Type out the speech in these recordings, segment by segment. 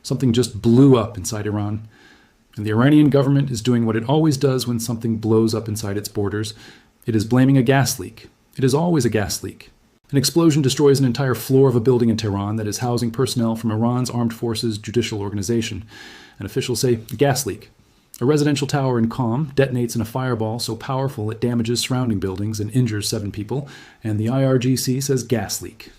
Something just blew up inside Iran. And the Iranian government is doing what it always does when something blows up inside its borders. It is blaming a gas leak. It is always a gas leak. An explosion destroys an entire floor of a building in Tehran that is housing personnel from Iran's armed forces judicial organization. And officials say gas leak. A residential tower in Qom detonates in a fireball so powerful it damages surrounding buildings and injures 7 people, and the IRGC says gas leak.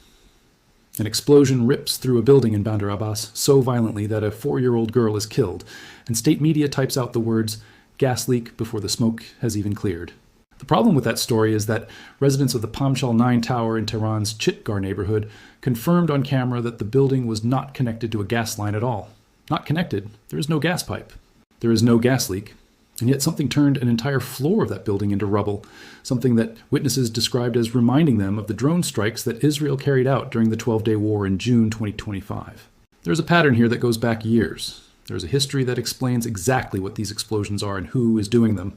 An explosion rips through a building in Bandar Abbas so violently that a 4-year-old girl is killed, and state media types out the words gas leak before the smoke has even cleared. The problem with that story is that residents of the Pamshal 9 tower in Tehran's Chitgar neighborhood confirmed on camera that the building was not connected to a gas line at all. Not connected, there is no gas pipe. There is no gas leak, and yet something turned an entire floor of that building into rubble, something that witnesses described as reminding them of the drone strikes that Israel carried out during the 12-day war in June 2025. There's a pattern here that goes back years. There's a history that explains exactly what these explosions are and who is doing them.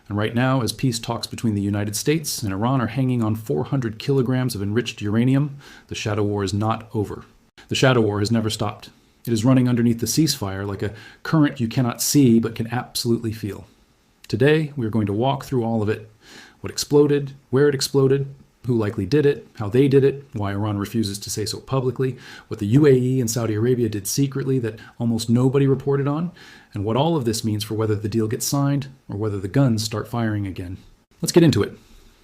And right now, as peace talks between the United States and Iran are hanging on 400 kilograms of enriched uranium, the shadow war is not over. The shadow war has never stopped. It is running underneath the ceasefire like a current you cannot see but can absolutely feel. Today, we are going to walk through all of it. What exploded, where it exploded, who likely did it, how they did it, why Iran refuses to say so publicly, what the UAE and Saudi Arabia did secretly that almost nobody reported on, and what all of this means for whether the deal gets signed or whether the guns start firing again. Let's get into it.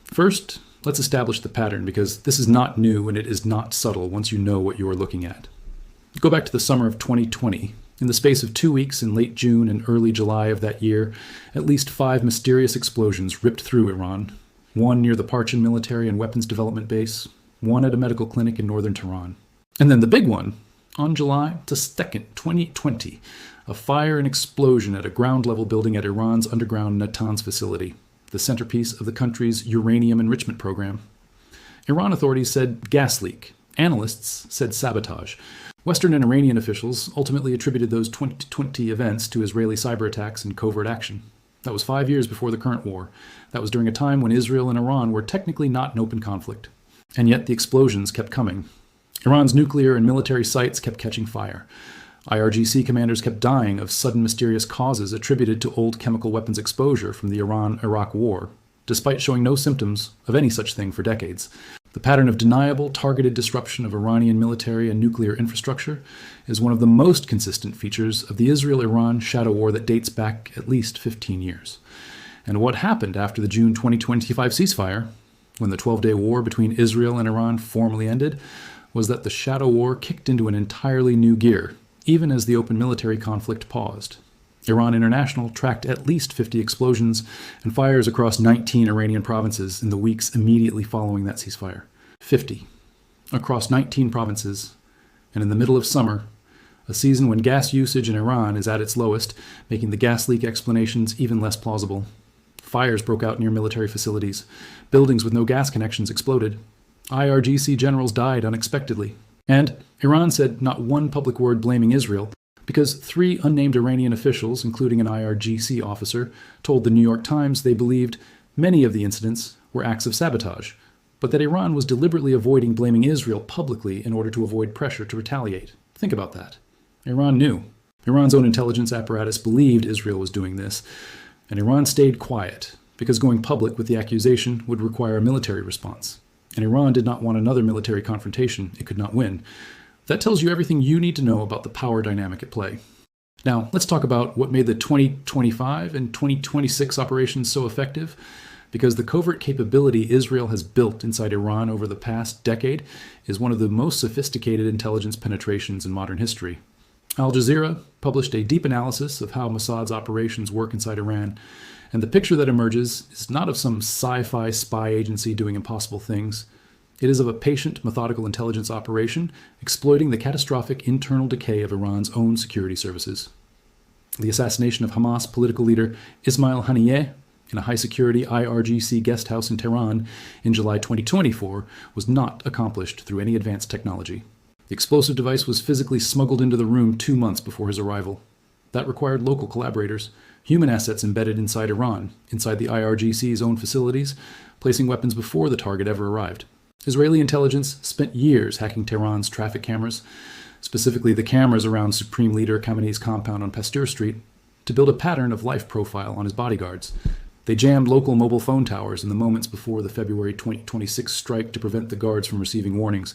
First, let's establish the pattern because this is not new and it is not subtle once you know what you are looking at. Go back to the summer of 2020. In the space of 2 weeks in late June and early July of that year, at least 5 mysterious explosions ripped through Iran. One near the Parchin military and weapons development base, one at a medical clinic in northern Tehran. And then the big one, on July 2nd, 2020, a fire and explosion at a ground-level building at Iran's underground Natanz facility, the centerpiece of the country's uranium enrichment program. Iran authorities said gas leak. Analysts said sabotage. Western and Iranian officials ultimately attributed those 2020 events to Israeli cyberattacks and covert action. That was 5 years before the current war. That was during a time when Israel and Iran were technically not in open conflict. And yet the explosions kept coming. Iran's nuclear and military sites kept catching fire. IRGC commanders kept dying of sudden mysterious causes attributed to old chemical weapons exposure from the Iran-Iraq war, despite showing no symptoms of any such thing for decades. The pattern of deniable, targeted disruption of Iranian military and nuclear infrastructure is one of the most consistent features of the Israel-Iran shadow war that dates back at least 15 years. And what happened after the June 2025 ceasefire, when the 12-day war between Israel and Iran formally ended, was that the shadow war kicked into an entirely new gear, even as the open military conflict paused. Iran International tracked at least 50 explosions and fires across 19 Iranian provinces in the weeks immediately following that ceasefire. 50. Across 19 provinces, and in the middle of summer, a season when gas usage in Iran is at its lowest, making the gas leak explanations even less plausible. Fires broke out near military facilities. Buildings with no gas connections exploded. IRGC generals died unexpectedly. And Iran said not one public word blaming Israel, because 3 unnamed Iranian officials, including an IRGC officer, told the New York Times they believed many of the incidents were acts of sabotage, but that Iran was deliberately avoiding blaming Israel publicly in order to avoid pressure to retaliate. Think about that. Iran knew. Iran's own intelligence apparatus believed Israel was doing this, and Iran stayed quiet, because going public with the accusation would require a military response. And Iran did not want another military confrontation it could not win. That tells you everything you need to know about the power dynamic at play. Now, let's talk about what made the 2025 and 2026 operations so effective, because the covert capability Israel has built inside Iran over the past decade is one of the most sophisticated intelligence penetrations in modern history. Al Jazeera published a deep analysis of how Mossad's operations work inside Iran, and the picture that emerges is not of some sci-fi spy agency doing impossible things. It is of a patient, methodical intelligence operation exploiting the catastrophic internal decay of Iran's own security services. The assassination of Hamas political leader Ismail Haniyeh in a high-security IRGC guest house in Tehran in July 2024 was not accomplished through any advanced technology. The explosive device was physically smuggled into the room 2 months before his arrival. That required local collaborators, human assets embedded inside Iran, inside the IRGC's own facilities, placing weapons before the target ever arrived. Israeli intelligence spent years hacking Tehran's traffic cameras, specifically the cameras around Supreme Leader Khamenei's compound on Pasteur Street, to build a pattern of life profile on his bodyguards. They jammed local mobile phone towers in the moments before the February 2026 strike to prevent the guards from receiving warnings.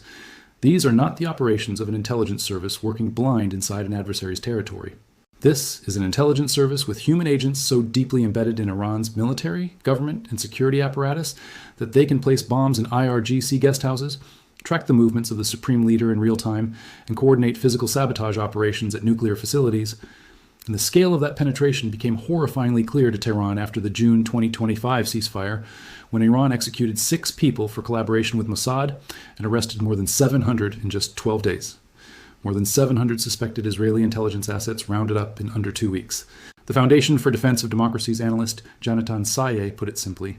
These are not the operations of an intelligence service working blind inside an adversary's territory. This is an intelligence service with human agents so deeply embedded in Iran's military, government, and security apparatus that they can place bombs in IRGC guest houses, track the movements of the Supreme Leader in real time, and coordinate physical sabotage operations at nuclear facilities. And the scale of that penetration became horrifyingly clear to Tehran after the June 2025 ceasefire, when Iran executed 6 people for collaboration with Mossad and arrested more than 700 in just 12 days. More than 700 suspected Israeli intelligence assets rounded up in under 2 weeks. The Foundation for Defense of Democracy's analyst Jonathan Saye put it simply: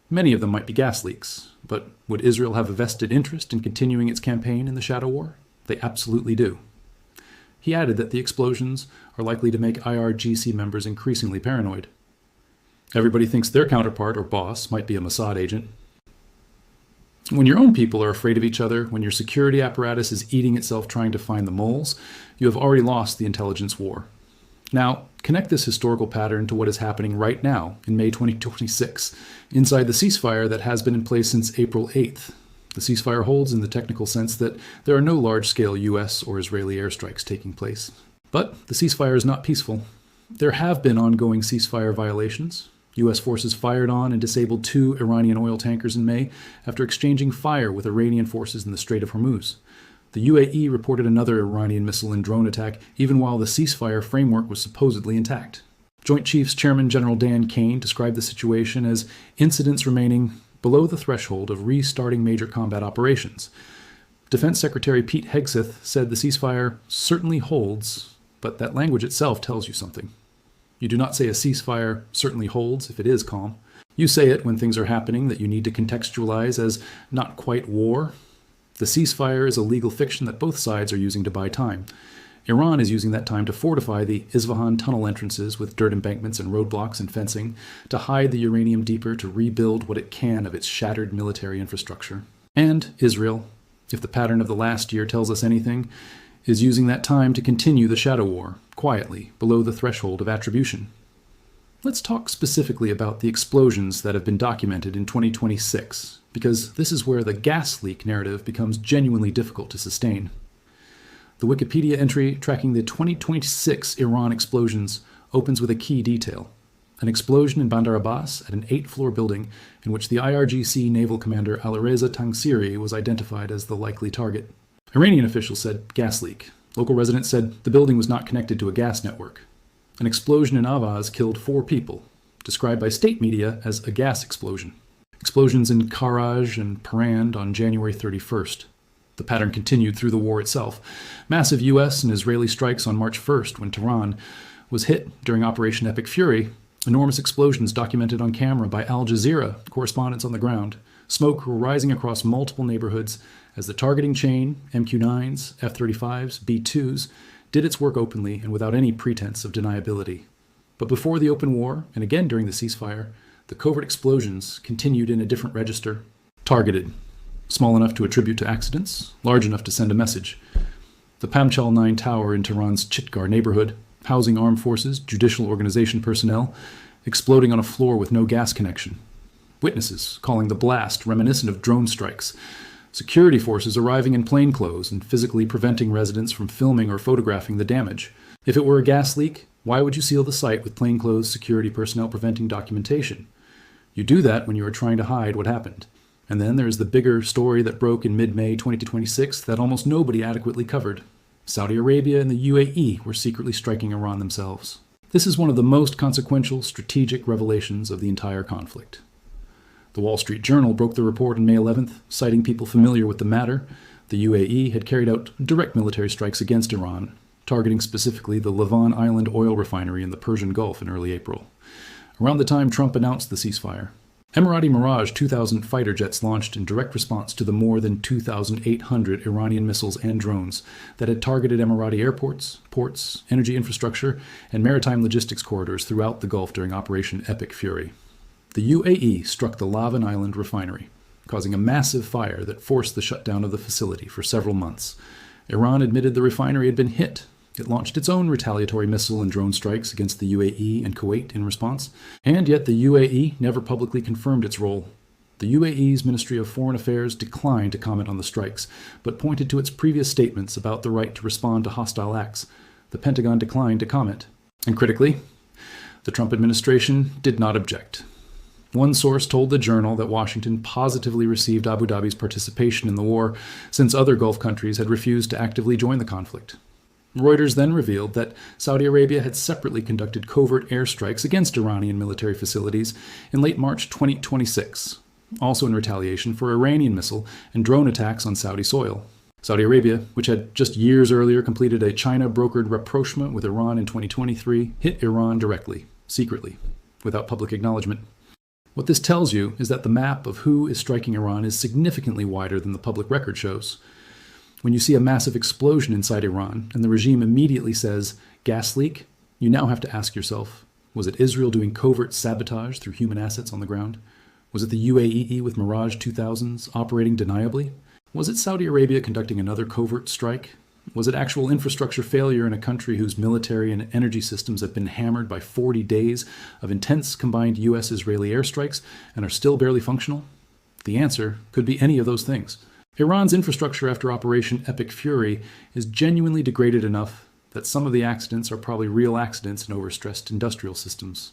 many of them might be gas leaks, but would Israel have a vested interest in continuing its campaign in the shadow war? They absolutely do. He added that the explosions are likely to make IRGC members increasingly paranoid. Everybody thinks their counterpart or boss might be a Mossad agent. When your own people are afraid of each other, when your security apparatus is eating itself trying to find the moles, you have already lost the intelligence war. Now, connect this historical pattern to what is happening right now in May 2026, inside the ceasefire that has been in place since April 8th. The ceasefire holds in the technical sense that there are no large-scale US or Israeli airstrikes taking place. But the ceasefire is not peaceful. There have been ongoing ceasefire violations. U.S. forces fired on and disabled 2 Iranian oil tankers in May after exchanging fire with Iranian forces in the Strait of Hormuz. The UAE reported another Iranian missile and drone attack even while the ceasefire framework was supposedly intact. Joint Chiefs Chairman General Dan Kane described the situation as incidents remaining below the threshold of restarting major combat operations. Defense Secretary Pete Hegseth said the ceasefire certainly holds, but that language itself tells you something. You do not say a ceasefire certainly holds if it is calm. You say it when things are happening that you need to contextualize as not quite war. The ceasefire is a legal fiction that both sides are using to buy time. Iran is using that time to fortify the Isfahan tunnel entrances with dirt embankments and roadblocks and fencing, to hide the uranium deeper, to rebuild what it can of its shattered military infrastructure. And Israel, if the pattern of the last year tells us anything, is using that time to continue the shadow war, quietly, below the threshold of attribution. Let's talk specifically about the explosions that have been documented in 2026, because this is where the gas leak narrative becomes genuinely difficult to sustain. The Wikipedia entry tracking the 2026 Iran explosions opens with a key detail: an explosion in Bandar Abbas at an 8-floor building in which the IRGC naval commander Alireza Tangsiri was identified as the likely target. Iranian officials said gas leak. Local residents said the building was not connected to a gas network. An explosion in Avaz killed 4 people, described by state media as a gas explosion. Explosions in Karaj and Parand on January 31st. The pattern continued through the war itself. Massive US and Israeli strikes on March 1st when Tehran was hit during Operation Epic Fury. Enormous explosions documented on camera by Al Jazeera correspondents on the ground. Smoke rising across multiple neighborhoods as the targeting chain, MQ-9s, F-35s, B-2s, did its work openly and without any pretense of deniability. But before the open war, and again during the ceasefire, the covert explosions continued in a different register. Targeted. Small enough to attribute to accidents, large enough to send a message. The Pamchal 9 tower in Tehran's Chitgar neighborhood, housing armed forces, judicial organization personnel, exploding on a floor with no gas connection. Witnesses calling the blast reminiscent of drone strikes. Security forces arriving in plainclothes and physically preventing residents from filming or photographing the damage. If it were a gas leak, why would you seal the site with plainclothes security personnel preventing documentation? You do that when you are trying to hide what happened. And then there is the bigger story that broke in mid-May 2026 that almost nobody adequately covered. Saudi Arabia and the UAE were secretly striking Iran themselves. This is one of the most consequential strategic revelations of the entire conflict. The Wall Street Journal broke the report on May 11th, citing people familiar with the matter. The UAE had carried out direct military strikes against Iran, targeting specifically the Lavon Island oil refinery in the Persian Gulf in early April. Around the time Trump announced the ceasefire, Emirati Mirage 2000 fighter jets launched in direct response to the more than 2,800 Iranian missiles and drones that had targeted Emirati airports, ports, energy infrastructure, and maritime logistics corridors throughout the Gulf during Operation Epic Fury. The UAE struck the Lavon Island refinery, causing a massive fire that forced the shutdown of the facility for several months. Iran admitted the refinery had been hit. It launched its own retaliatory missile and drone strikes against the UAE and Kuwait in response, and yet the UAE never publicly confirmed its role. The UAE's Ministry of Foreign Affairs declined to comment on the strikes, but pointed to its previous statements about the right to respond to hostile acts. The Pentagon declined to comment. And critically, the Trump administration did not object. One source told the Journal that Washington positively received Abu Dhabi's participation in the war, since other Gulf countries had refused to actively join the conflict. Reuters then revealed that Saudi Arabia had separately conducted covert airstrikes against Iranian military facilities in late March 2026, also in retaliation for Iranian missile and drone attacks on Saudi soil. Saudi Arabia, which had just years earlier completed a China-brokered rapprochement with Iran in 2023, hit Iran directly, secretly, without public acknowledgement. What this tells you is that the map of who is striking Iran is significantly wider than the public record shows. When you see a massive explosion inside Iran and the regime immediately says, gas leak, you now have to ask yourself, was it Israel doing covert sabotage through human assets on the ground? Was it the UAE with Mirage 2000s operating deniably? Was it Saudi Arabia conducting another covert strike? Was it actual infrastructure failure in a country whose military and energy systems have been hammered by 40 days of intense combined US-Israeli airstrikes and are still barely functional? The answer could be any of those things. Iran's infrastructure after Operation Epic Fury is genuinely degraded enough that some of the accidents are probably real accidents in overstressed industrial systems.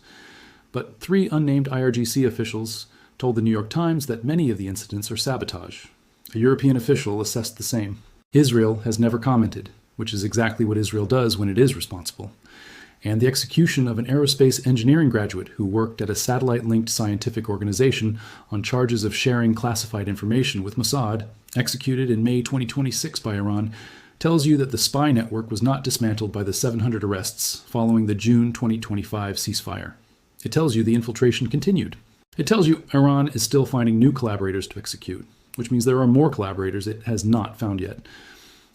But 3 unnamed IRGC officials told the New York Times that many of the incidents are sabotage. A European official assessed the same. Israel has never commented, which is exactly what Israel does when it is responsible. And the execution of an aerospace engineering graduate who worked at a satellite-linked scientific organization on charges of sharing classified information with Mossad, executed in May 2026 by Iran, tells you that the spy network was not dismantled by the 700 arrests following the June 2025 ceasefire. It tells you the infiltration continued. It tells you Iran is still finding new collaborators to execute, which means there are more collaborators it has not found yet.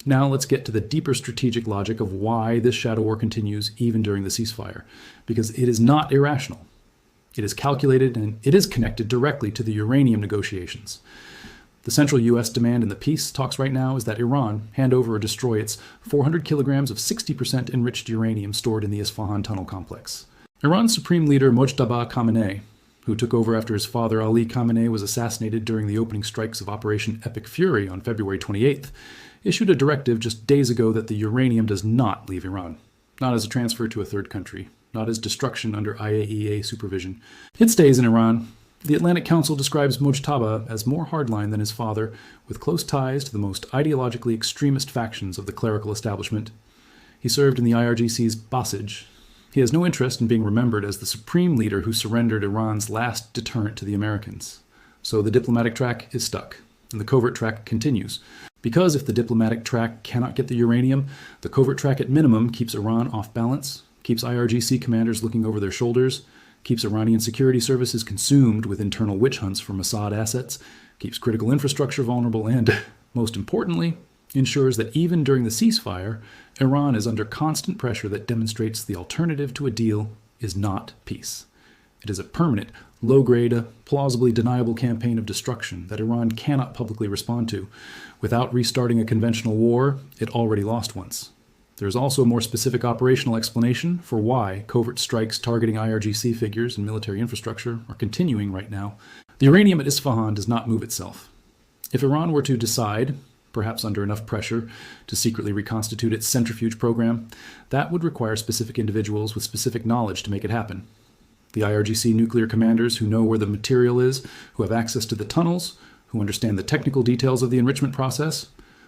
Now let's get to the deeper strategic logic of why this shadow war continues even during the ceasefire, because it is not irrational. It is calculated and it is connected directly to the uranium negotiations. The central U.S. demand in the peace talks right now is that Iran hand over or destroy its 400 kilograms of 60% enriched uranium stored in the Isfahan tunnel complex. Iran's supreme leader Mojtaba Khamenei, who took over after his father Ali Khamenei was assassinated during the opening strikes of Operation Epic Fury on February 28th, issued a directive just days ago that the uranium does not leave Iran, not as a transfer to a third country, not as destruction under IAEA supervision. It stays in Iran. The Atlantic Council describes Mojtaba as more hardline than his father, with close ties to the most ideologically extremist factions of the clerical establishment. He served in the IRGC's Basij. He has no interest in being remembered as the supreme leader who surrendered Iran's last deterrent to the Americans. So the diplomatic track is stuck, and the covert track continues. Because if the diplomatic track cannot get the uranium, the covert track at minimum keeps Iran off balance, keeps IRGC commanders looking over their shoulders, keeps Iranian security services consumed with internal witch hunts for Mossad assets, keeps critical infrastructure vulnerable, and, most importantly, ensures that even during the ceasefire, Iran is under constant pressure that demonstrates the alternative to a deal is not peace. It is a permanent, low-grade, plausibly deniable campaign of destruction that Iran cannot publicly respond to. Without restarting a conventional war, it already lost once. There is also a more specific operational explanation for why covert strikes targeting IRGC figures and military infrastructure are continuing right now. The uranium at Isfahan does not move itself. If Iran were to decide, perhaps under enough pressure, to secretly reconstitute its centrifuge program, that would require specific individuals with specific knowledge to make it happen. The IRGC nuclear commanders who know where the material is, who have access to the tunnels, who understand the technical details of the enrichment process,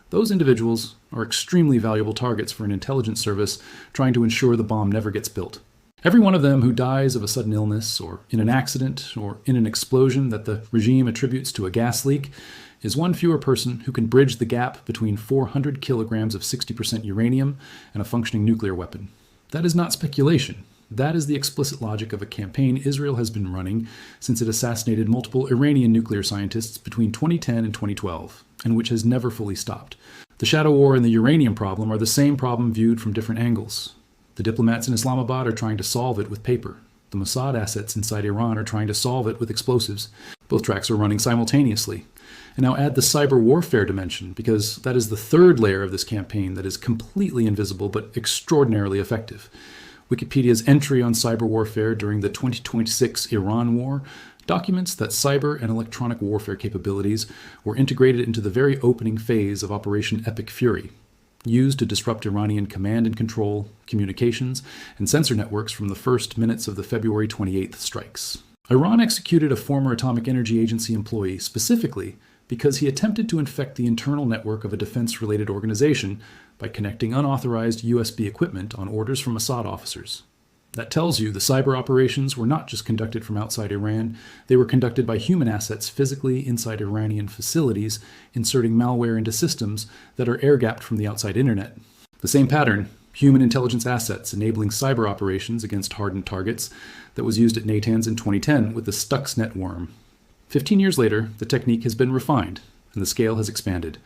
those individuals are extremely valuable targets for an intelligence service trying to ensure the bomb never gets built. Every one of them who dies of a sudden illness, or in an accident, or in an explosion that the regime attributes to a gas leak, is one fewer person who can bridge the gap between 400 kilograms of 60% uranium and a functioning nuclear weapon. That is not speculation. That is the explicit logic of a campaign Israel has been running since it assassinated multiple Iranian nuclear scientists between 2010 and 2012, and which has never fully stopped. The shadow war and the uranium problem are the same problem viewed from different angles. The diplomats in Islamabad are trying to solve it with paper. The Mossad assets inside Iran are trying to solve it with explosives. Both tracks are running simultaneously. And now add the cyber warfare dimension, because that is the third layer of this campaign that is completely invisible but extraordinarily effective. Wikipedia's entry on cyber warfare during the 2026 Iran war documents that cyber and electronic warfare capabilities were integrated into the very opening phase of Operation Epic Fury, used to disrupt Iranian command and control, communications, and sensor networks from the first minutes of the February 28th strikes. Iran executed a former Atomic Energy Agency employee specifically because he attempted to infect the internal network of a defense-related organization by connecting unauthorized USB equipment on orders from Assad officers. That tells you the cyber operations were not just conducted from outside Iran, they were conducted by human assets physically inside Iranian facilities, inserting malware into systems that are air-gapped from the outside internet. The same pattern, human intelligence assets enabling cyber operations against hardened targets, that was used at Natanz in 2010 with the Stuxnet worm. 15 years later, the technique has been refined, and the scale has expanded.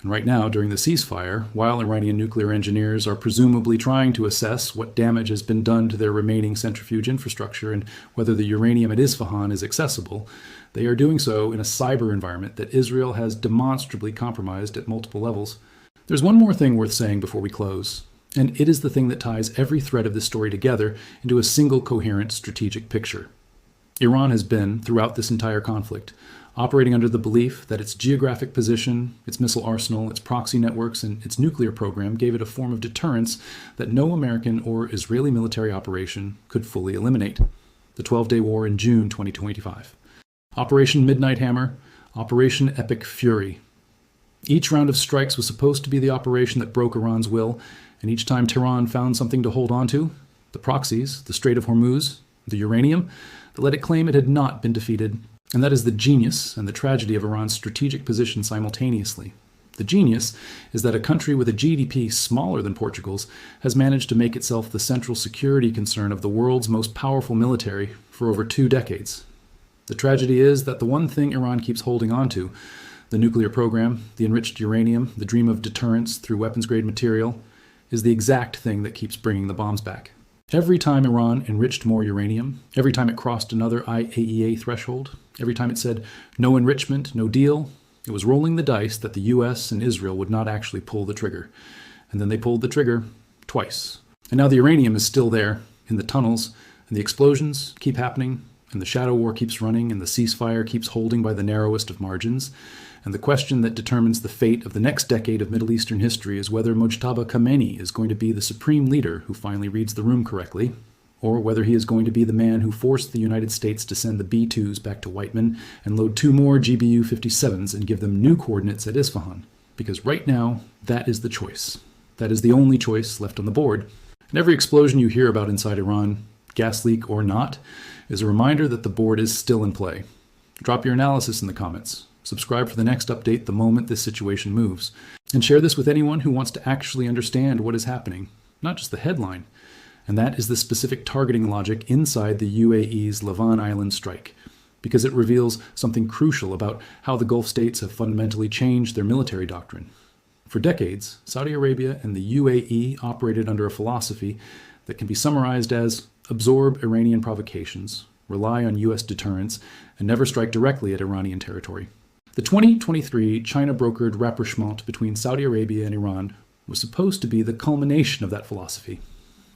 And right now, during the ceasefire, while Iranian nuclear engineers are presumably trying to assess what damage has been done to their remaining centrifuge infrastructure and whether the uranium at Isfahan is accessible, they are doing so in a cyber environment that Israel has demonstrably compromised at multiple levels. There's one more thing worth saying before we close, and it is the thing that ties every thread of this story together into a single coherent strategic picture. Iran has been, throughout this entire conflict, operating under the belief that its geographic position, its missile arsenal, its proxy networks, and its nuclear program gave it a form of deterrence that no American or Israeli military operation could fully eliminate. The 12-day war in June 2025. Operation Midnight Hammer, Operation Epic Fury. Each round of strikes was supposed to be the operation that broke Iran's will, and each time Tehran found something to hold on to, the proxies, the Strait of Hormuz, the uranium, that let it claim it had not been defeated. And that is the genius and the tragedy of Iran's strategic position simultaneously. The genius is that a country with a GDP smaller than Portugal's has managed to make itself the central security concern of the world's most powerful military for over 2 decades. The tragedy is that the one thing Iran keeps holding on to, the nuclear program, the enriched uranium, the dream of deterrence through weapons-grade material, is the exact thing that keeps bringing the bombs back. Every time Iran enriched more uranium, every time it crossed another IAEA threshold, every time it said, no enrichment, no deal, it was rolling the dice that the US and Israel would not actually pull the trigger. And then they pulled the trigger twice. And now the uranium is still there, in the tunnels, and the explosions keep happening, and the shadow war keeps running, and the ceasefire keeps holding by the narrowest of margins. And the question that determines the fate of the next decade of Middle Eastern history is whether Mojtaba Khamenei is going to be the supreme leader who finally reads the room correctly, or whether he is going to be the man who forced the United States to send the B-2s back to Whiteman and load 2 more GBU-57s and give them new coordinates at Isfahan. Because right now, that is the choice. That is the only choice left on the board. And every explosion you hear about inside Iran, gas leak or not, is a reminder that the board is still in play. Drop your analysis in the comments. Subscribe for the next update the moment this situation moves. And share this with anyone who wants to actually understand what is happening, not just the headline. And that is the specific targeting logic inside the UAE's Lavon Island strike, because it reveals something crucial about how the Gulf states have fundamentally changed their military doctrine. For decades, Saudi Arabia and the UAE operated under a philosophy that can be summarized as absorb Iranian provocations, rely on US deterrence, and never strike directly at Iranian territory. The 2023 China-brokered rapprochement between Saudi Arabia and Iran was supposed to be the culmination of that philosophy,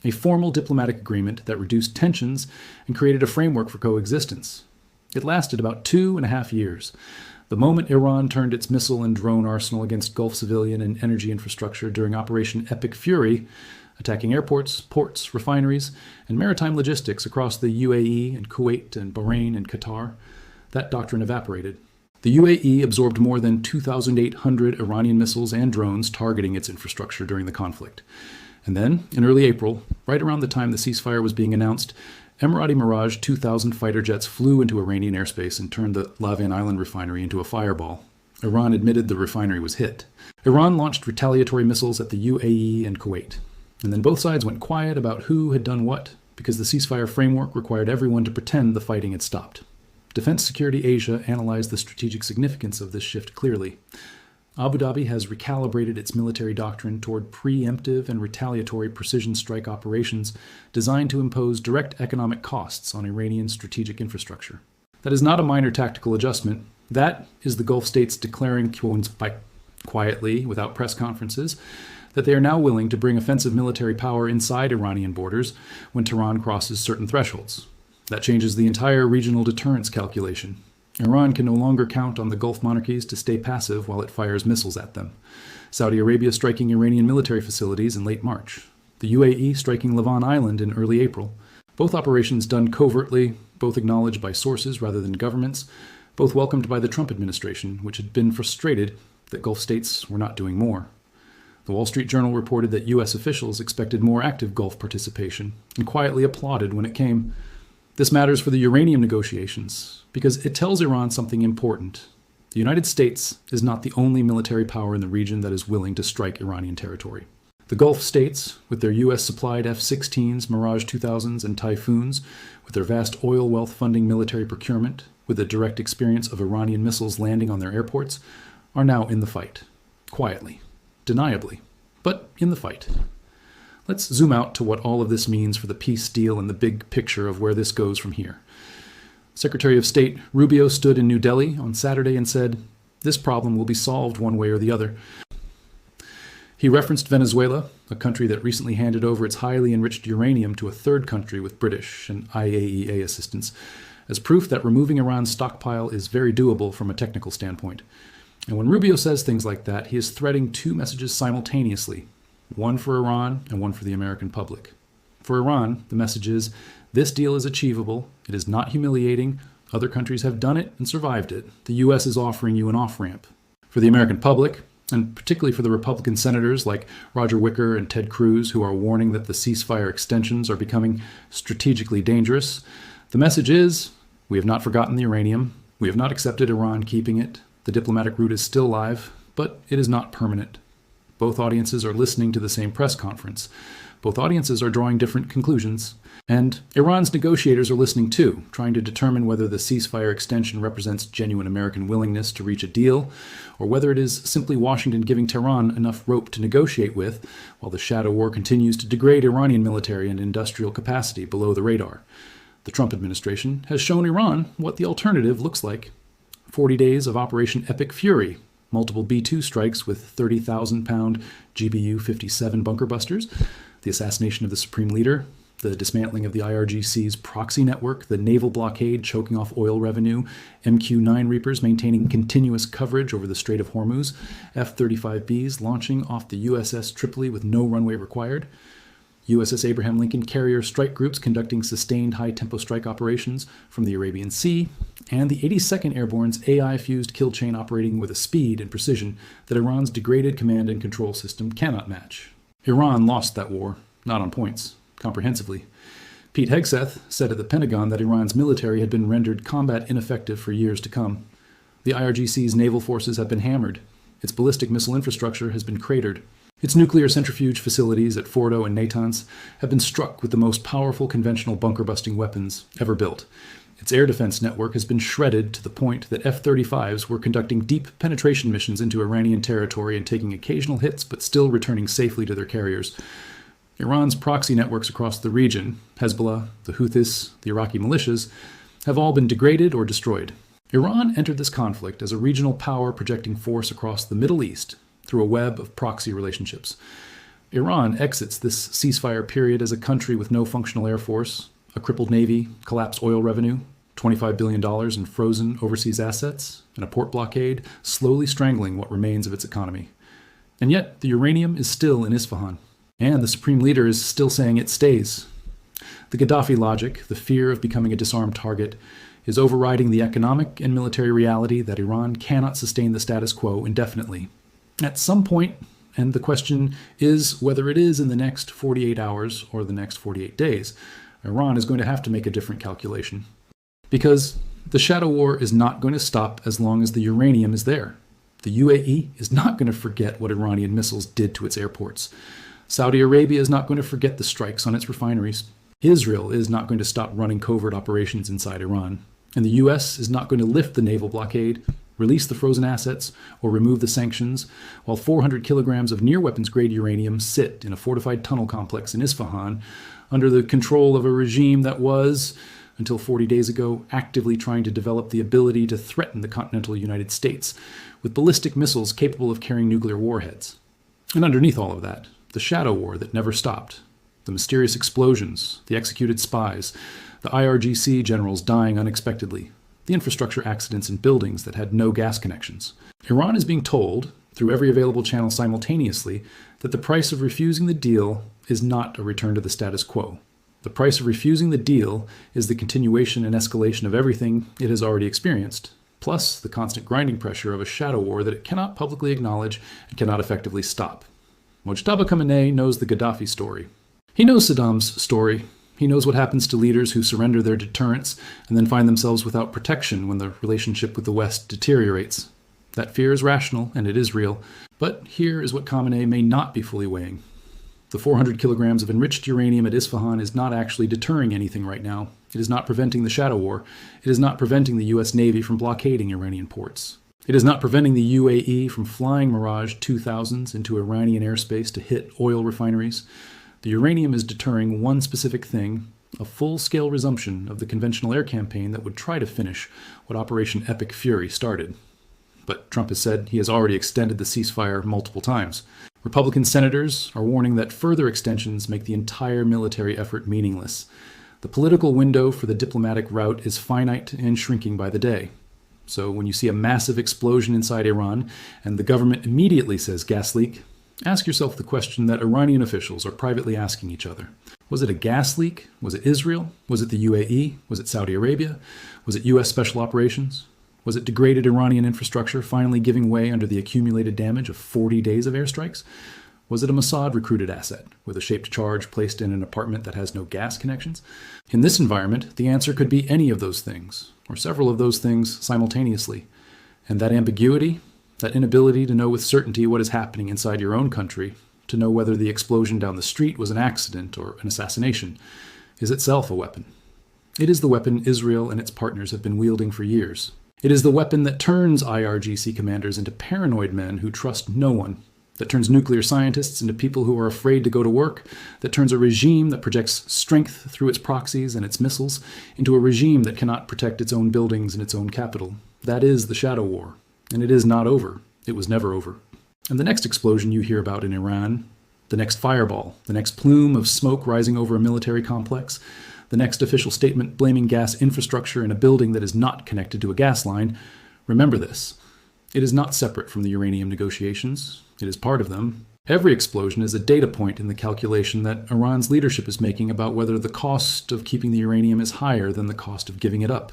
a formal diplomatic agreement that reduced tensions and created a framework for coexistence. It lasted about 2.5 years, the moment Iran turned its missile and drone arsenal against Gulf civilian and energy infrastructure during Operation Epic Fury, attacking airports, ports, refineries, and maritime logistics across the UAE and Kuwait and Bahrain and Qatar. That doctrine evaporated. The UAE absorbed more than 2,800 Iranian missiles and drones targeting its infrastructure during the conflict. And then, in early April, right around the time the ceasefire was being announced, Emirati Mirage 2000 fighter jets flew into Iranian airspace and turned the Lavon Island refinery into a fireball. Iran admitted the refinery was hit. Iran launched retaliatory missiles at the UAE and Kuwait. And then both sides went quiet about who had done what, because the ceasefire framework required everyone to pretend the fighting had stopped. Defense Security Asia analyzed the strategic significance of this shift clearly. Abu Dhabi has recalibrated its military doctrine toward preemptive and retaliatory precision strike operations designed to impose direct economic costs on Iranian strategic infrastructure. That is not a minor tactical adjustment. That is the Gulf states declaring quietly, without press conferences, that they are now willing to bring offensive military power inside Iranian borders when Tehran crosses certain thresholds. That changes the entire regional deterrence calculation. Iran can no longer count on the Gulf monarchies to stay passive while it fires missiles at them. Saudi Arabia striking Iranian military facilities in late March. The UAE striking Lavon Island in early April. Both operations done covertly, both acknowledged by sources rather than governments, both welcomed by the Trump administration, which had been frustrated that Gulf states were not doing more. The Wall Street Journal reported that U.S. officials expected more active Gulf participation and quietly applauded when it came. This matters for the uranium negotiations because it tells Iran something important. The United States is not the only military power in the region that is willing to strike Iranian territory. The Gulf states, with their U.S.-supplied F-16s, Mirage 2000s, and Typhoons, with their vast oil wealth funding military procurement, with the direct experience of Iranian missiles landing on their airports, are now in the fight. Quietly. Deniably. But in the fight. Let's zoom out to what all of this means for the peace deal and the big picture of where this goes from here. Secretary of State Rubio stood in New Delhi on Saturday and said, "This problem will be solved one way or the other." He referenced Venezuela, a country that recently handed over its highly enriched uranium to a third country with British and IAEA assistance, as proof that removing Iran's stockpile is very doable from a technical standpoint. And when Rubio says things like that, he is threading two messages simultaneously, one for Iran and one for the American public. For Iran, the message is, this deal is achievable, it is not humiliating, other countries have done it and survived it, the U.S. is offering you an off-ramp. For the American public, and particularly for the Republican senators like Roger Wicker and Ted Cruz, who are warning that the ceasefire extensions are becoming strategically dangerous, the message is, we have not forgotten the uranium, we have not accepted Iran keeping it, the diplomatic route is still live, but it is not permanent. Both audiences are listening to the same press conference. Both audiences are drawing different conclusions. And Iran's negotiators are listening too, trying to determine whether the ceasefire extension represents genuine American willingness to reach a deal, or whether it is simply Washington giving Tehran enough rope to negotiate with, while the shadow war continues to degrade Iranian military and industrial capacity below the radar. The Trump administration has shown Iran what the alternative looks like. 40 days of Operation Epic Fury, multiple B-2 strikes with 30,000-pound GBU-57 bunker busters, the assassination of the Supreme Leader, the dismantling of the IRGC's proxy network, the naval blockade choking off oil revenue, MQ-9 Reapers maintaining continuous coverage over the Strait of Hormuz, F-35Bs launching off the USS Tripoli with no runway required, USS Abraham Lincoln carrier strike groups conducting sustained high-tempo strike operations from the Arabian Sea, and the 82nd Airborne's AI-fused kill chain operating with a speed and precision that Iran's degraded command and control system cannot match. Iran lost that war, not on points, comprehensively. Pete Hegseth said at the Pentagon that Iran's military had been rendered combat ineffective for years to come. The IRGC's naval forces have been hammered. Its ballistic missile infrastructure has been cratered. Its nuclear centrifuge facilities at Fordo and Natanz have been struck with the most powerful conventional bunker-busting weapons ever built. Its air defense network has been shredded to the point that F-35s were conducting deep penetration missions into Iranian territory and taking occasional hits but still returning safely to their carriers. Iran's proxy networks across the region, Hezbollah, the Houthis, the Iraqi militias, have all been degraded or destroyed. Iran entered this conflict as a regional power projecting force across the Middle East through a web of proxy relationships. Iran exits this ceasefire period as a country with no functional air force, a crippled navy, collapsed oil revenue, $25 billion in frozen overseas assets, and a port blockade slowly strangling what remains of its economy. And yet, the uranium is still in Isfahan. And the Supreme Leader is still saying it stays. The Gaddafi logic, the fear of becoming a disarmed target, is overriding the economic and military reality that Iran cannot sustain the status quo indefinitely. At some point, and the question is whether it is in the next 48 hours or the next 48 days, Iran is going to have to make a different calculation. Because the shadow war is not going to stop as long as the uranium is there. The UAE is not going to forget what Iranian missiles did to its airports. Saudi Arabia is not going to forget the strikes on its refineries. Israel is not going to stop running covert operations inside Iran. And the U.S. is not going to lift the naval blockade, release the frozen assets, or remove the sanctions, while 400 kilograms of near-weapons-grade uranium sit in a fortified tunnel complex in Isfahan under the control of a regime that was, until 40 days ago, actively trying to develop the ability to threaten the continental United States with ballistic missiles capable of carrying nuclear warheads. And underneath all of that, the shadow war that never stopped, the mysterious explosions, the executed spies, the IRGC generals dying unexpectedly, the infrastructure accidents in buildings that had no gas connections. Iran is being told, through every available channel simultaneously, that the price of refusing the deal is not a return to the status quo. The price of refusing the deal is the continuation and escalation of everything it has already experienced, plus the constant grinding pressure of a shadow war that it cannot publicly acknowledge and cannot effectively stop. Mojtaba Khamenei knows the Gaddafi story. He knows Saddam's story. He knows what happens to leaders who surrender their deterrence and then find themselves without protection when the relationship with the West deteriorates. That fear is rational, and it is real. But here is what Khamenei may not be fully weighing. The 400 kilograms of enriched uranium at Isfahan is not actually deterring anything right now. It is not preventing the shadow war. It is not preventing the U.S. Navy from blockading Iranian ports. It is not preventing the UAE from flying Mirage 2000s into Iranian airspace to hit oil refineries. The uranium is deterring one specific thing, a full-scale resumption of the conventional air campaign that would try to finish what Operation Epic Fury started. But Trump has said he has already extended the ceasefire multiple times. Republican senators are warning that further extensions make the entire military effort meaningless. The political window for the diplomatic route is finite and shrinking by the day. So when you see a massive explosion inside Iran and the government immediately says gas leak, ask yourself the question that Iranian officials are privately asking each other. Was it a gas leak? Was it Israel? Was it the UAE? Was it Saudi Arabia? Was it U.S. Special Operations? Was it degraded Iranian infrastructure finally giving way under the accumulated damage of 40 days of airstrikes? Was it a Mossad-recruited asset with a shaped charge placed in an apartment that has no gas connections? In this environment, the answer could be any of those things, or several of those things simultaneously. And that ambiguity, that inability to know with certainty what is happening inside your own country, to know whether the explosion down the street was an accident or an assassination, is itself a weapon. It is the weapon Israel and its partners have been wielding for years. It is the weapon that turns IRGC commanders into paranoid men who trust no one, that turns nuclear scientists into people who are afraid to go to work, that turns a regime that projects strength through its proxies and its missiles into a regime that cannot protect its own buildings and its own capital. That is the shadow war, and it is not over. It was never over. And the next explosion you hear about in Iran, the next fireball, the next plume of smoke rising over a military complex, the next official statement blaming gas infrastructure in a building that is not connected to a gas line, remember this. It is not separate from the uranium negotiations. It is part of them. Every explosion is a data point in the calculation that Iran's leadership is making about whether the cost of keeping the uranium is higher than the cost of giving it up.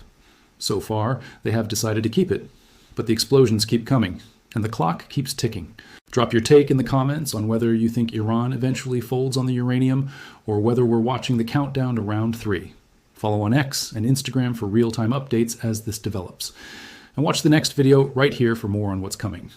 So far, they have decided to keep it, but the explosions keep coming, and the clock keeps ticking. Drop your take in the comments on whether you think Iran eventually folds on the uranium or whether we're watching the countdown to round 3. Follow on X and Instagram for real-time updates as this develops. And watch the next video right here for more on what's coming.